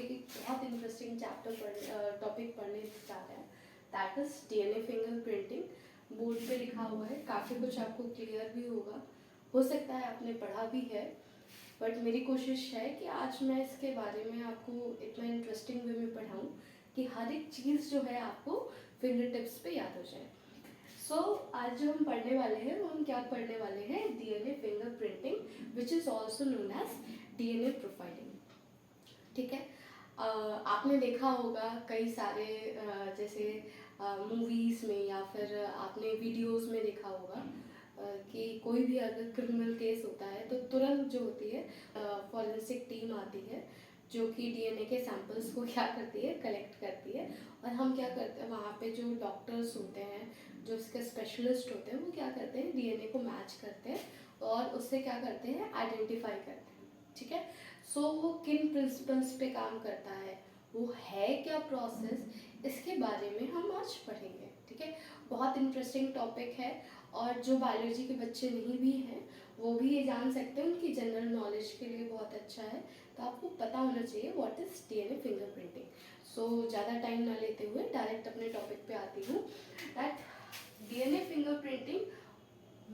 एक बहुत interesting topic पढ़ने जा रहे हैं, that is DNA finger printing. Board पे लिखा हुआ है, काफ़ी कुछ आपको क्लियर भी होगा, हो सकता है आपने पढ़ा भी है, बट मेरी कोशिश है कि आज मैं इसके बारे में आपको इतना इंटरेस्टिंग वे में पढ़ाऊँ कि हर एक चीज़ जो है आपको फिंगर टिप्स पे याद हो जाए। सो आज जो हम पढ़ने वाले हैं वो हम क्या पढ़ने वाले हैं, DNA finger printing which is also known as DNA profiling. ठीक है, आपने देखा होगा कई सारे जैसे मूवीज़ में या फिर आपने वीडियोस में देखा होगा कि कोई भी अगर क्रिमिनल केस होता है तो तुरंत जो होती है फॉरेंसिक टीम आती है जो कि डीएनए के सैंपल्स को क्या करती है, कलेक्ट करती है। और हम क्या करते हैं, वहाँ पे जो डॉक्टर्स होते हैं, जो इसके स्पेशलिस्ट होते हैं, वो क्या करते हैं, डीएनए को मैच करते हैं और उससे क्या करते हैं, आइडेंटिफाई करते हैं। ठीक है, सो वो किन प्रिंसिपल्स पे काम करता है, वो है क्या प्रोसेस, इसके बारे में हम आज पढ़ेंगे। ठीक है, बहुत इंटरेस्टिंग टॉपिक है और जो बायोलॉजी के बच्चे नहीं भी हैं वो भी ये जान सकते हैं, उनकी जनरल नॉलेज के लिए बहुत अच्छा है। तो आपको पता होना चाहिए व्हाट इज डीएनए फिंगरप्रिंटिंग। सो ज़्यादा टाइम ना लेते हुए डायरेक्ट अपने टॉपिक पे आती हूँ, that DNA fingerprinting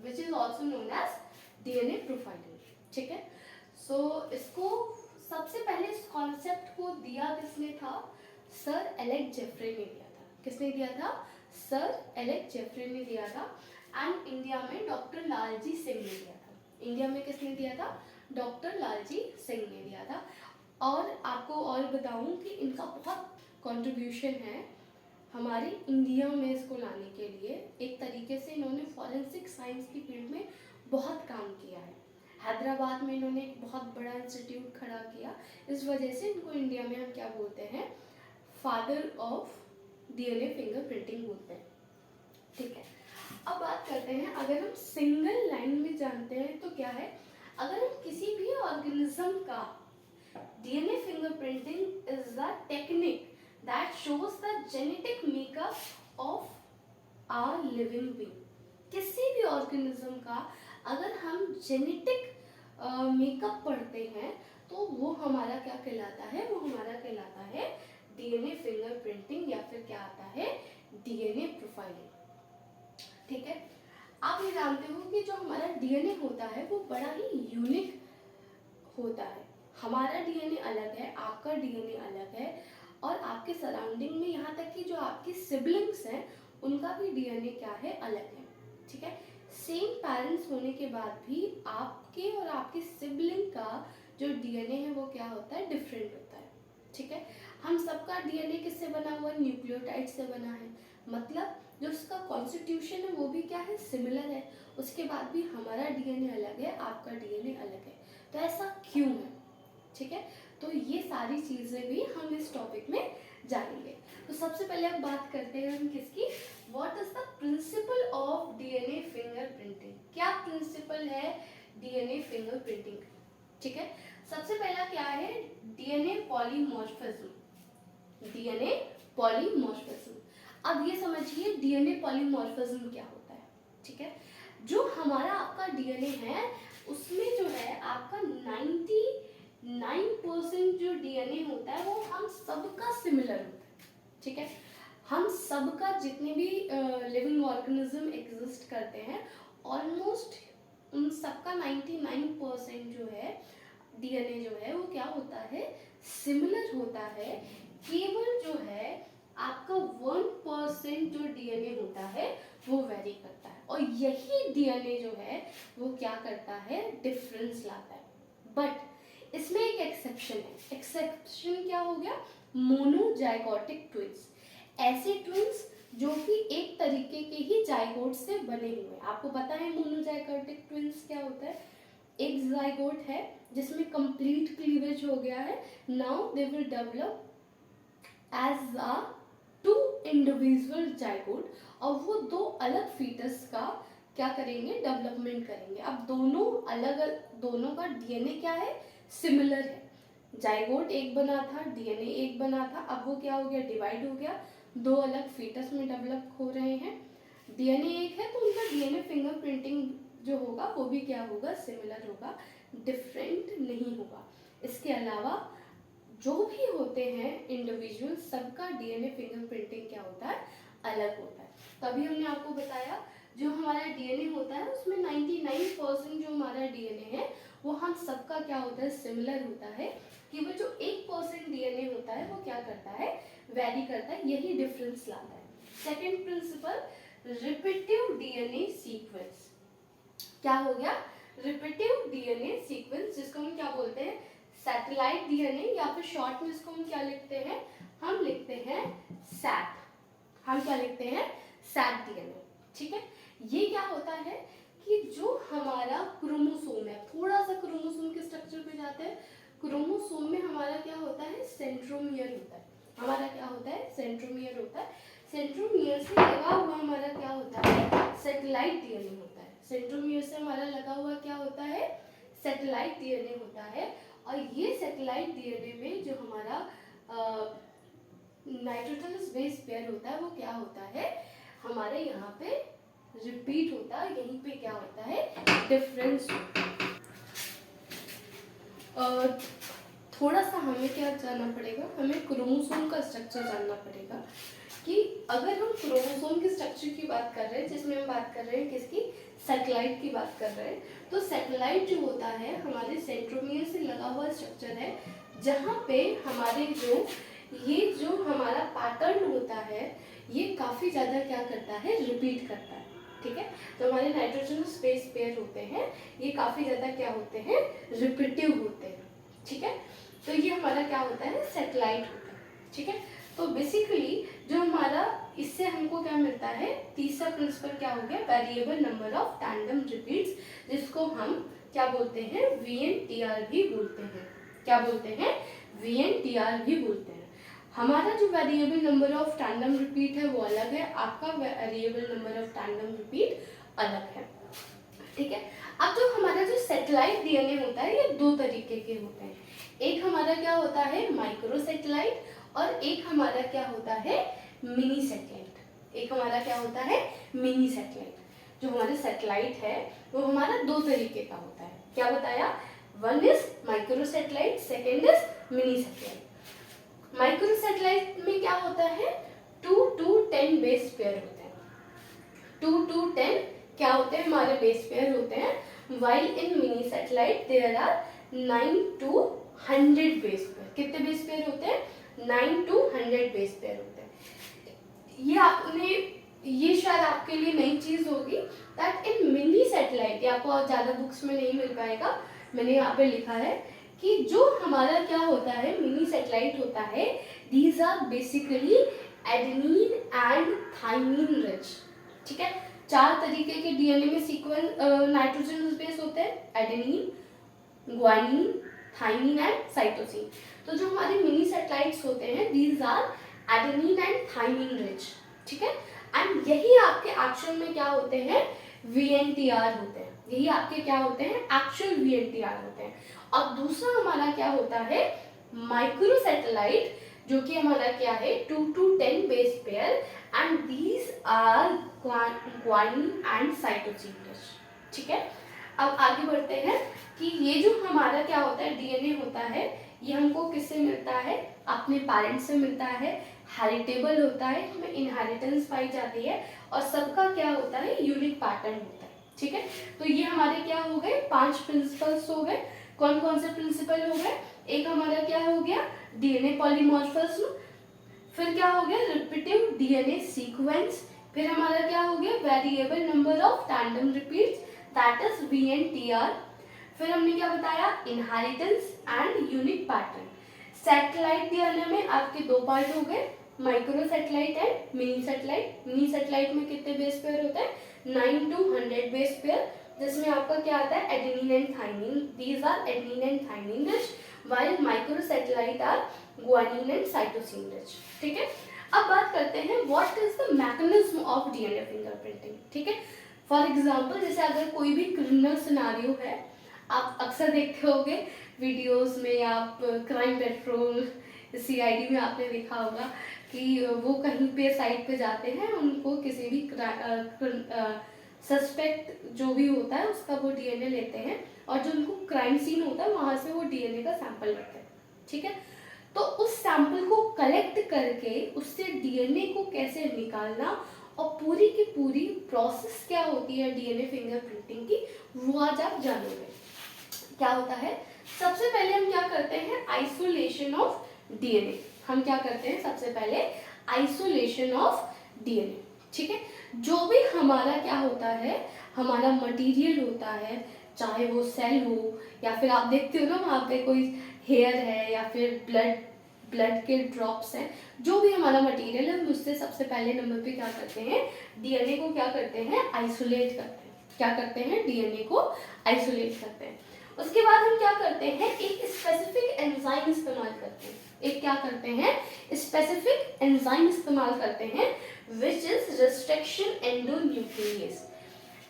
which is also known as DNA profiling. ठीक है, सो इसको सबसे पहले इस कॉन्सेप्ट को दिया किसने था, सर एलेक्स जेफरे ने दिया था। किसने दिया था, सर एलेक्स जेफरे ने दिया था। एंड इंडिया में डॉक्टर लालजी सिंह ने दिया था। इंडिया में किसने दिया था, डॉक्टर लालजी सिंह ने दिया था। और आपको और बताऊं कि इनका बहुत कंट्रीब्यूशन है हमारी इंडिया में इसको लाने के लिए। एक तरीके से इन्होंने फॉरेंसिक साइंस की फील्ड में बहुत काम किया है। हैदराबाद में इन्होंने एक बहुत बड़ा इंस्टीट्यूट खड़ा किया, इस वजह से इनको इंडिया में हम क्या बोलते हैं, father of DNA finger printing बोलते हैं। ठीक है, अब बात करते हैं, अगर हम सिंगल लाइन में जानते हैं तो क्या है, अगर हम किसी भी ऑर्गेनिज्म का DNA finger printing is the technique that shows the genetic makeup of our living being. किसी भी ऑर्गेनिज्म का अगर हम जेनेटिक मेकअप पढ़ते हैं तो वो हमारा क्या कहलाता है, वो हमारा कहलाता है डीएनए फिंगर प्रिंटिंग या फिर क्या आता है, डीएनए प्रोफाइलिंग। ठीक है, आप ये जानते हो कि जो हमारा डीएनए होता है वो बड़ा ही यूनिक होता है। हमारा डीएनए अलग है, आपका डीएनए अलग है, और आपके सराउंडिंग में यहाँ तक कि जो आपके सिबलिंग्स हैं उनका भी डीएनए क्या है, अलग है। ठीक है, सेम पेरेंट्स होने के बाद भी आपके और आपके सिबलिंग का जो डीएनए है वो क्या होता है, डिफरेंट होता है। ठीक है, हम सबका डीएनए किससे बना हुआ है, न्यूक्लियोटाइड से बना है, मतलब जो उसका कॉन्स्टिट्यूशन है वो भी क्या है, सिमिलर है। उसके बाद भी हमारा डीएनए अलग है, आपका डीएनए अलग है, तो ऐसा क्यों है। ठीक है, तो ये सारी चीजें भी हम इस टॉपिक में जानेंगे। तो सबसे पहले हम बात करते हैं हम किसकी, what is the principle of DNA finger printing. क्या प्रिंसिपल है डीएनए फिंगर प्रिंटिंग। ठीक है, सबसे पहला क्या है, डीएनए पॉलीमॉर्फिज्म। डीएनए पॉलीमॉर्फिज्म, अब ये समझिए डीएनए पॉलीमॉर्फिज्म क्या होता है। ठीक है, जो हमारा आपका डीएनए है उसमें जो है आपका 99% जो डीएनए होता है वो हम सबका सिमिलर होता है। ठीक है, हम सबका जितने भी लिविंग ऑर्गेनिज्म एग्जिस्ट करते हैं ऑलमोस्ट उन सबका 99% जो है डीएनए जो है वो क्या होता है, सिमिलर होता है। केवल जो है आपका 1% जो डीएनए होता है वो वेरी करता है, और यही डीएनए जो है वो क्या करता है, डिफरेंस लाता है। बट इसमें एक एक्सेप्शन है। एक्सेप्शन क्या हो गया, मोनोजाइगोटिक ट्विंस। ऐसे ट्विंस जो कि एक तरीके के ही जाइगोट से बने हुए हैं। आपको पता है मोनोजाइगोटिक ट्विंस क्या होता है, एक जाइगोट है जिसमें कंप्लीट क्लीवेज हो गया है, now they will develop as a two individual zygote, और वो दो अलग फीटस का क्या करेंगे, डेवलपमेंट करेंगे। अब दोनों का डीएनए क्या है, सिमिलर है। जाइगोट एक बना था, डीएनए एक बना था, अब वो क्या हो गया, डिवाइड हो गया, दो अलग फीटस में डेवलप हो रहे हैं। डीएनए एक है तो उनका डीएनए फिंगरप्रिंटिंग जो होगा वो भी क्या होगा, सिमिलर होगा, डिफरेंट नहीं होगा। इसके अलावा जो भी होते होते हैं इंडिविजुअल, सबका डीएनए फिंगरप्रिंटिंग क्या होता है, अलग होता है। तभी हमने आपको बताया जो हमारा डीएनए होता है उसमें 99% जो हमारा डीएनए है वो हम सबका क्या होता है, सिमिलर होता है। कि वो जो 1% डीएनए होता है वो क्या करता है, वेरी करता है, यही डिफरेंस लाता है। Second principle, repetitive DNA sequence. क्या हो गया, रिपीटिव डीएनए सीक्वेंस, जिसको हम क्या बोलते हैं, सैटेलाइट डीएनए, या फिर शॉर्ट में इसको हम क्या लिखते हैं, हम लिखते हैं सैट। हम क्या लिखते हैं, सैट डीएनए। ठीक है, ये क्या होता है कि जो हमारा क्रोमोसोम है, थोड़ा सा क्रोमोसोम के स्ट्रक्चर पे जाते हैं, क्रोमोसोम में हमारा क्या होता है, सेंट्रोमियर होता है। हमारा क्या होता है, सेंट्रोमियर होता है। सेंट्रोमियर से लगा हुआ हमारा क्या होता है, सैटेलाइट डीएनए होता है। सेंट्रोमियर से हमारा लगा हुआ क्या होता है, सैटेलाइट डीएनए होता है। और ये सैटेलाइट डीएनए में जो हमारा नाइट्रोजनस बेस पेयर होता है वो क्या होता है, हमारे यहाँ पे रिपीट होता है, यहीं पे क्या होता है, डिफरेंस होता है। थोड़ा सा हमें क्या जानना पड़ेगा, हमें क्रोमोसोम का स्ट्रक्चर जानना पड़ेगा। कि अगर हम क्रोमोसोम के स्ट्रक्चर की बात कर रहे हैं, जिसमें हम बात कर रहे हैं किसकी, सैटेलाइट की बात कर रहे हैं, तो सैटेलाइट जो होता है हमारे सेंट्रोमियर से लगा हुआ स्ट्रक्चर है, जहाँ पे हमारे ये जो हमारा पैटर्न होता है ये काफ़ी ज़्यादा क्या करता है, रिपीट करता है। ठीक है, तो हमारे नाइट्रोजन स्पेस पेयर होते हैं ये काफ़ी ज़्यादा क्या होते हैं, रिपीटिव होते हैं। ठीक है, तो ये हमारा क्या होता है, सैटेलाइट होता है। ठीक है, तो बेसिकली जो हमारा इससे हमको क्या मिलता है, तीसरा प्रिंसिपल क्या हो गया, variable number of tandem repeats, जिसको हम क्या बोलते हैं, VNTR भी बोलते हैं। क्या बोलते हैं, VNTR भी बोलते हैं। हमारा जो variable number of tandem repeat है वो अलग है, आपका variable number of tandem repeat अलग है। ठीक है, अब जो हमारा जो सैटेलाइट डीएनए होता है ये दो तरीके के होते हैं। एक हमारा क्या होता है, माइक्रो सैटेलाइट, और एक हमारा क्या होता है, मिनी सैटेलाइट। एक हमारा क्या होता है, मिनी सैटेलाइट। जो हमारे सैटेलाइट है वो हमारा दो तरीके का होता है। क्या बताया, one is micro satellite, second is mini satellite. Micro satellite में क्या होता है, 2 to 10 बेस पेयर होते हैं। 2 to 10 क्या होते हैं, हमारे बेस पेयर होते हैं। While in mini satellite there are 9 to 100 base pair. कितने बेस पेयर होते हैं, 9 to 100 बेस पेयर होते हैं। ये आपने, ये शायद आपके लिए नई चीज होगी, दैट इन मिनी सैटेलाइट, ये आपको ज्यादा बुक्स में नहीं मिल पाएगा, मैंने यहाँ पे लिखा है कि जो हमारा क्या होता है, मिनी सैटेलाइट होता है, these are basically adenine and thymine rich. ठीक है, 4 तरीके के डीएनए में सीक्वेंस नाइट्रोजन बेस होते हैं, adenine, guanine, thymine and cytosine. तो जो हमारे मिनी सैटेलाइट्स होते हैं, these are adenine and thymine rich. ठीक है, एंड यही आपके एक्शन में क्या होते हैं, VNTR होते हैं। यही आपके क्या होते हैं, एक्चुअल VNTR होते हैं। और दूसरा हमारा क्या होता है, माइक्रो सैटेलाइट, जो कि हमारा क्या है, 2 to 10 base pair, and these are guanine and cytosine. ठीक है, अब आगे बढ़ते हैं कि ये जो हमारा क्या होता है, डीएनए होता है, ये हमको किससे मिलता है, अपने पेरेंट्स से मिलता है, हेरिटेबल होता है, हमें इनहेरिटेंस पाई जाती है, और सबका क्या होता है, यूनिक पैटर्न होता है। ठीक है, तो ये हमारे क्या हो गए, 5 प्रिंसिपल्स हो गए। कौन कौन से प्रिंसिपल हो गए, एक हमारा क्या हो गया, डीएनए पॉलीमॉर्फिज्म, फिर क्या हो गया, रिपीटिव डीएनए सीक्वेंस, फिर हमारा क्या हो गया, variable number of tandem repeats, that is VNTR, फिर हमने क्या बताया, inheritance and unique pattern. Satellite DNA में आपके 2 पार्ट हो गए, micro satellite and mini satellite. Mini satellite में कितने बेस पेयर होते हैं, 9 to 100 बेस पेयर, जिसमें आपका क्या आता है, adenine and thymine, these are adenine and thymine rich, while micro satellite are guanine and cytosine rich. ठीक है, अब बात करते हैं what is the mechanism of DNA fingerprinting. ठीक है, फॉर एग्जांपल जैसे अगर कोई भी क्रिमिनल सिनेरियो है, आप अक्सर देखते होंगे वीडियोस में, आप क्राइम पेट्रोल, CID में आपने देखा होगा कि वो कहीं पे साइट पे जाते हैं, उनको किसी भी सस्पेक्ट जो भी होता है उसका वो डीएनए लेते हैं, और जो उनको क्राइम सीन होता है वहाँ से वो डीएनए का सैंपल लेते हैं। ठीक है, तो उस सैंपल करके उससे डीएनए को कैसे निकालना और पूरी की पूरी प्रोसेस क्या होती है डीएनए फिंगरप्रिंटिंग की, वो आज आप जानोगे। क्या होता है, सबसे पहले हम क्या करते हैं, आइसोलेशन ऑफ डीएनए। हम क्या करते हैं, सबसे पहले आइसोलेशन ऑफ डीएनए। ठीक है, जो भी हमारा क्या होता है, हमारा मटेरियल होता है, चाहे वो सेल हो या फिर आप देखते हो ना वहाँ पे कोई हेयर है या फिर ब्लड के ड्रॉप्स हैं, जो भी हमारा मटेरियल है, उससे सबसे पहले नंबर पे क्या करते हैं, डीएनए को क्या करते हैं, आइसोलेट करते हैं। क्या करते हैं, डीएनए को आइसोलेट करते हैं। उसके बाद हम क्या करते हैं, एक स्पेसिफिक एंजाइम इस्तेमाल करते हैं। एक क्या करते हैं, स्पेसिफिक एंजाइम इस्तेमाल करते हैं, विच इज रिस्ट्रिक्शन एंडोन्यूक्लियस।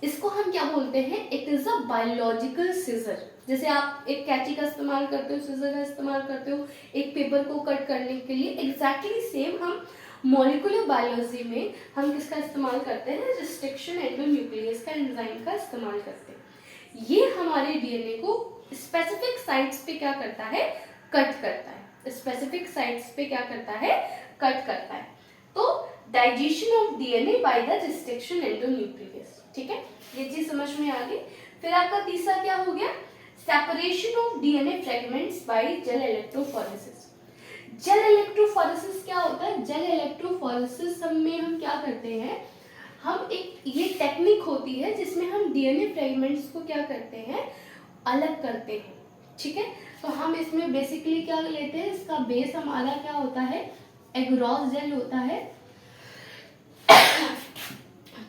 इसको हम क्या बोलते हैं, it is a biological scissor. जैसे आप एक कैंची का इस्तेमाल करते हो, सीजर का इस्तेमाल करते हो एक पेपर को कट करने के लिए, एग्जैक्टली सेम हम मॉलिक्यूलर बायोलॉजी में हम किसका इस्तेमाल करते हैं, रिस्ट्रिक्शन एंडोन्यूक्लियस का एंजाइम का इस्तेमाल करते हैं। ये हमारे डीएनए को स्पेसिफिक साइट्स पे क्या करता है, कट करता है। स्पेसिफिक साइट्स पे क्या करता है, कट करता है। तो digestion of DNA by the restriction endonuclease. ठीक है, ये चीज समझ में आ गई। फिर आपका तीसरा क्या हो गया, separation of DNA fragments by gel electrophoresis. Gel electrophoresis क्या होता है, जेल इलेक्ट्रोफोरेसिस में हम क्या करते हैं, हम एक ये टेक्निक होती है जिसमें हम डीएनए फ्रेगमेंट्स को क्या करते हैं, अलग करते हैं। ठीक है, तो हम इसमें बेसिकली क्या लेते हैं, इसका बेस हमारा क्या होता है, एगरोस जेल होता है।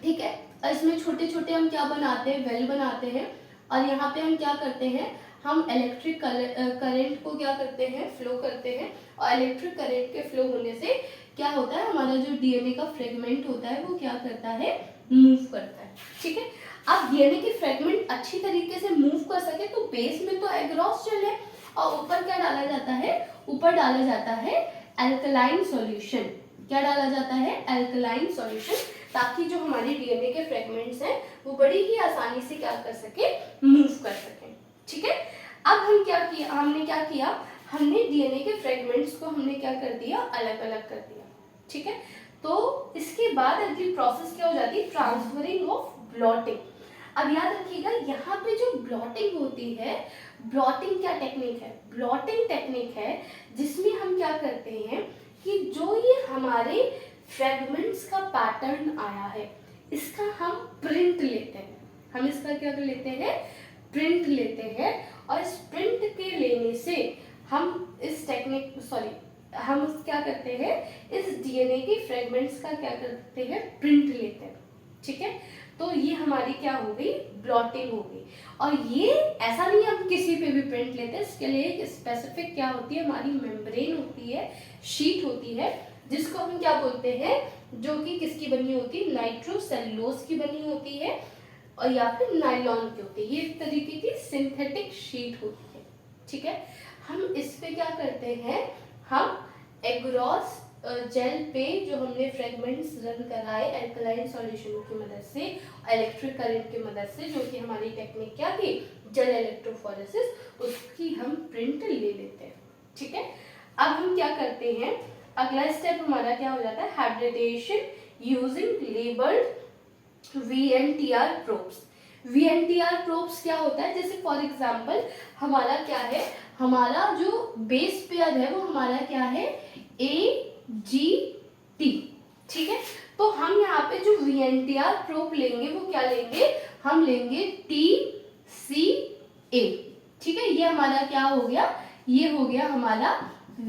ठीक है, इसमें छोटे छोटे हम क्या बनाते हैं, वेल बनाते हैं, और यहाँ पे हम क्या करते हैं, हम इलेक्ट्रिक करंट को क्या करते हैं, फ्लो करते हैं, और इलेक्ट्रिक करंट के फ्लो होने से क्या होता है, हमारा जो डीएनए का फ्रेगमेंट होता है वो क्या करता है, मूव करता है। ठीक है, अब डीएनए की फ्रेगमेंट अच्छी तरीके से मूव कर सके तो बेस में तो एग्रॉस जेल है, और ऊपर क्या डाला जाता है, ऊपर डाला जाता है अल्कलाइन सॉल्यूशन। क्या डाला जाता है, अल्कलाइन सॉल्यूशन, ताकि जो हमारे डीएनए के फ्रेगमेंट्स हैं वो बड़ी ही आसानी से क्या कर सके, मूव कर सके। ठीक है, अब हम क्या किया, हमने क्या किया, हमने डीएनए के फ्रेगमेंट्स को हमने क्या कर दिया, अलग अलग कर दिया। ठीक है, तो इसके बाद अगली प्रोसेस क्या हो जाती है, ट्रांसफरिंग ऑफ ब्लॉटिंग। अब याद रखिएगा, यहाँ पे जो ब्लॉटिंग होती है, ब्लॉटिंग क्या टेक्निक है, ब्लॉटिंग टेक्निक है जिसमें हम क्या करते हैं कि जो ये हमारे फ्रेगमेंट्स का पैटर्न आया है, इसका हम प्रिंट लेते हैं। हम इसका क्या लेते हैं, प्रिंट लेते हैं, और इस प्रिंट के लेने से हम इस टेक्निक हम क्या करते हैं, इस डीएनए के फ्रेगमेंट्स का क्या करते हैं, प्रिंट लेते हैं। ठीक है, तो ये हमारी क्या हो गई, ब्लॉटिंग हो गई। और ये ऐसा नहीं हम किसी पे भी प्रिंट लेते हैं, इसके लिए एक स्पेसिफिक क्या होती है, हमारी मेम्ब्रेन होती है, शीट होती है, जिसको हम क्या बोलते हैं, जो कि किसकी बनी होती है, नाइट्रोसेलुलोज की बनी होती है, और या फिर नायलॉन की होती है। ये एक तरीके की सिंथेटिक शीट होती है। ठीक है, हम इस पे क्या करते हैं, हम एग्रॉस जेल पे जो हमने फ्रेगमेंट्स रन कराए अल्कलाइन सॉल्यूशन की मदद से, इलेक्ट्रिक करंट की मदद से, जो कि हमारी टेक्निक क्या थी, जेल इलेक्ट्रोफोरेसिस, उसकी हम प्रिंट ले लेते हैं। ठीक है, अब हम क्या करते हैं, अगला स्टेप हमारा क्या हो जाता है, hybridisation using labelled VNTR probes. VNTR probes क्या होता है, जैसे फॉर एग्जांपल हमारा क्या है, हमारा जो बेस पेयर है वो हमारा क्या है, AGT। ठीक है, तो हम यहाँ पे जो VNTR प्रोब लेंगे वो क्या लेंगे, हम लेंगे TCA। ठीक है, ये हमारा क्या हो गया, ये हो गया हमारा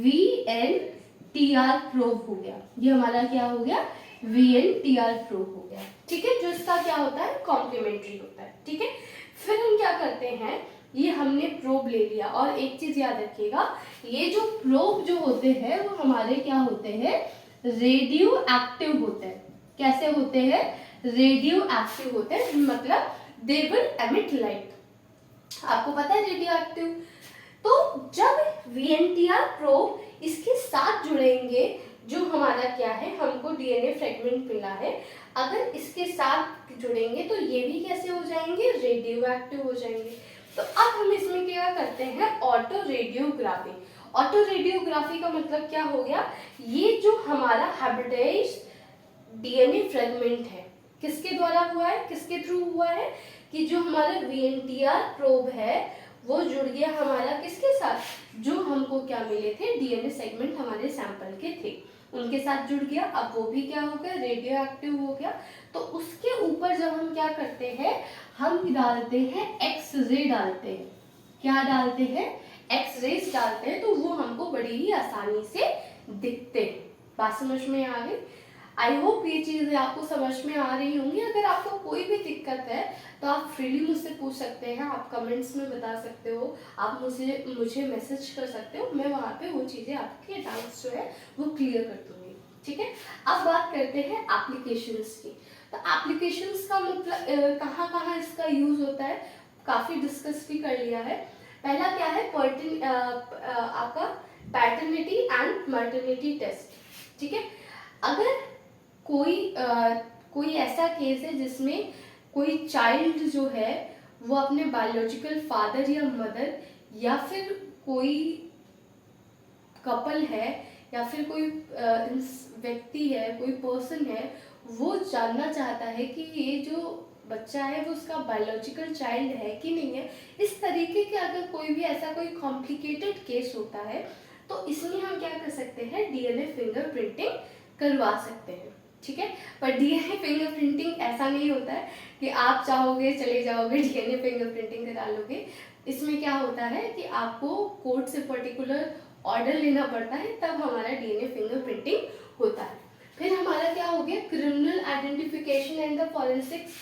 VNTR प्रोब हो गया, ये हमारा क्या हो गया, VNTR प्रोब हो गया। ठीक है, जो इसका क्या होता है, कॉम्प्लीमेंट्री होता है। ठीक है, फिर हम क्या करते हैं, ये हमने प्रोब ले लिया, और एक चीज याद रखिएगा, ये जो प्रोब जो होते हैं वो हमारे क्या होते हैं, रेडियो एक्टिव होते हैं। कैसे होते हैं, रेडियो एक्टिव होते हैं, मतलब दे विल एमिट लाइट। आपको पता है रेडियो एक्टिव, तो जब VNTR प्रोब इसके साथ जुड़ेंगे, जो हमारा क्या है, हमको डीएनए फ्रेगमेंट मिला है, अगर इसके साथ जुड़ेंगे तो ये भी कैसे हो जाएंगे, रेडियो एक्टिव हो जाएंगे। तो अब हम इसमें क्या करते हैं, ऑटो रेडियोग्राफी। ऑटो रेडियोग्राफी का मतलब क्या हो गया, ये जो हमारा हाइब्रिडाइज्ड डीएनए फ्रेगमेंट है किसके द्वारा हुआ है, किसके थ्रू हुआ है, कि जो हमारा वीएनटीआर प्रोब है वो जुड़ गया हमारा किसके साथ, जो हमको क्या मिले थे डीएनए सेगमेंट हमारे सैंपल के थे उनके साथ जुड़ गया। अब वो भी क्या हो गया, रेडियो एक्टिव हो गया। तो उसके ऊपर जब हम क्या करते हैं, हम डालते हैं एक्स रे डालते हैं, क्या डालते हैं, एक्स रेज डालते हैं, तो वो हमको बड़ी ही आसानी से दिखते हैं। बात समझ में आ गई। आई होप ये चीज़ें आपको समझ में आ रही होंगी। अगर आपको कोई भी दिक्कत है तो आप फ्रीली मुझसे पूछ सकते हैं, आप कमेंट्स में बता सकते हो, आप मुझे मैसेज कर सकते हो, मैं वहाँ पे वो चीज़ें आपके डाउट्स जो है वो क्लियर कर दूँगी। ठीक है, अब बात करते हैं एप्लीकेशंस की। तो एप्लीकेशंस का मतलब कहाँ कहाँ इसका यूज़ होता है, काफ़ी डिस्कस भी कर लिया है। पहला क्या है, आपका पैटर्निटी एंड मर्टर्निटी टेस्ट। ठीक है, अगर कोई ऐसा केस है जिसमें कोई चाइल्ड जो है वो अपने बायोलॉजिकल फादर या मदर या फिर कोई कपल है या फिर कोई व्यक्ति है, कोई पर्सन है, वो जानना चाहता है कि ये जो बच्चा है वो उसका बायोलॉजिकल चाइल्ड है कि नहीं है, इस तरीके के अगर कोई भी ऐसा कोई कॉम्प्लिकेटेड केस होता है तो इसमें हम क्या कर सकते हैं, डीएनए फिंगरप्रिंटिंग करवा सकते हैं। ठीक है, पर डीएनए फिंगरप्रिंटिंग ऐसा नहीं होता है कि आप चाहोगे चले जाओगे डीएनए फिंगरप्रिंटिंग करा लोगे। इसमें क्या होता है कि आपको कोर्ट से पर्टिकुलर ऑर्डर लेना पड़ता है, तब हमारा डीएनए फिंगरप्रिंटिंग होता है। फिर हमारा क्या हो गया, criminal identification and the forensics.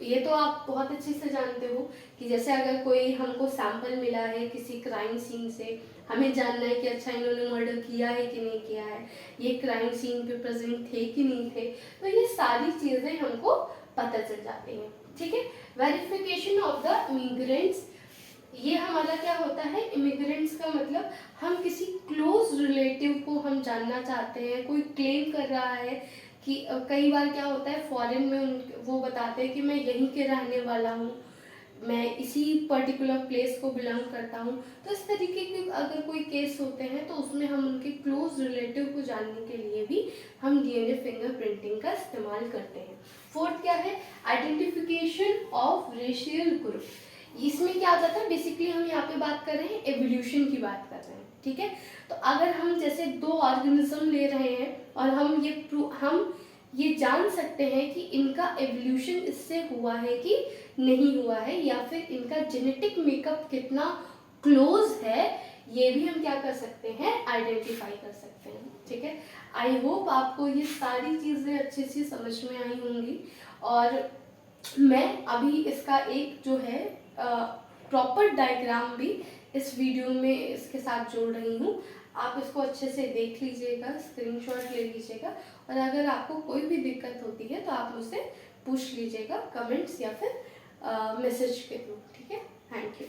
ये तो आप बहुत अच्छे से जानते हो कि जैसे अगर कोई हमको सैंपल मिला है किसी क्राइम सीन से, हमें जानना है कि अच्छा इन्होंने मर्डर किया है कि नहीं किया है, ये क्राइम सीन पे प्रेजेंट थे कि नहीं थे, तो ये सारी चीज़ें हमको पता चल जाती हैं। ठीक है, वेरिफिकेशन ऑफ द इमिग्रेंट्स, ये हमारा क्या होता है, इमिग्रेंट्स का मतलब हम किसी क्लोज रिलेटिव को हम जानना चाहते हैं, कोई क्लेम कर रहा है कि कई बार क्या होता है फॉरेन में वो बताते हैं कि मैं यहीं के रहने वाला हूँ, मैं इसी पर्टिकुलर प्लेस को बिलोंग करता हूँ, तो इस तरीके के अगर कोई केस होते हैं तो उसमें हम उनके क्लोज रिलेटिव को जानने के लिए भी हम डीएनए फिंगरप्रिंटिंग का इस्तेमाल करते हैं। फोर्थ क्या है, आइडेंटिफिकेशन ऑफ रेशियल ग्रुप। इसमें क्या होता है, बेसिकली हम यहाँ पे बात कर रहे हैं एवोल्यूशन की बात कर रहे हैं। ठीक है, तो अगर हम जैसे दो ऑर्गेनिज्म ले रहे हैं और हम ये जान सकते हैं कि इनका एवोल्यूशन इससे हुआ है कि नहीं हुआ है, या फिर इनका जेनेटिक मेकअप कितना क्लोज है, ये भी हम क्या कर सकते हैं, आइडेंटिफाई कर सकते हैं। ठीक है, आई होप आपको ये सारी चीज़ें अच्छी सी समझ में आई होंगी। और मैं अभी इसका एक जो है प्रॉपर डायग्राम भी इस वीडियो में इसके साथ जोड़ रही हूँ, आप इसको अच्छे से देख लीजिएगा, स्क्रीनशॉट ले लीजिएगा, और अगर आपको कोई भी दिक्कत होती है तो आप मुझसे पूछ लीजिएगा कमेंट्स या फिर मैसेज के थ्रू। ठीक है, थैंक यू।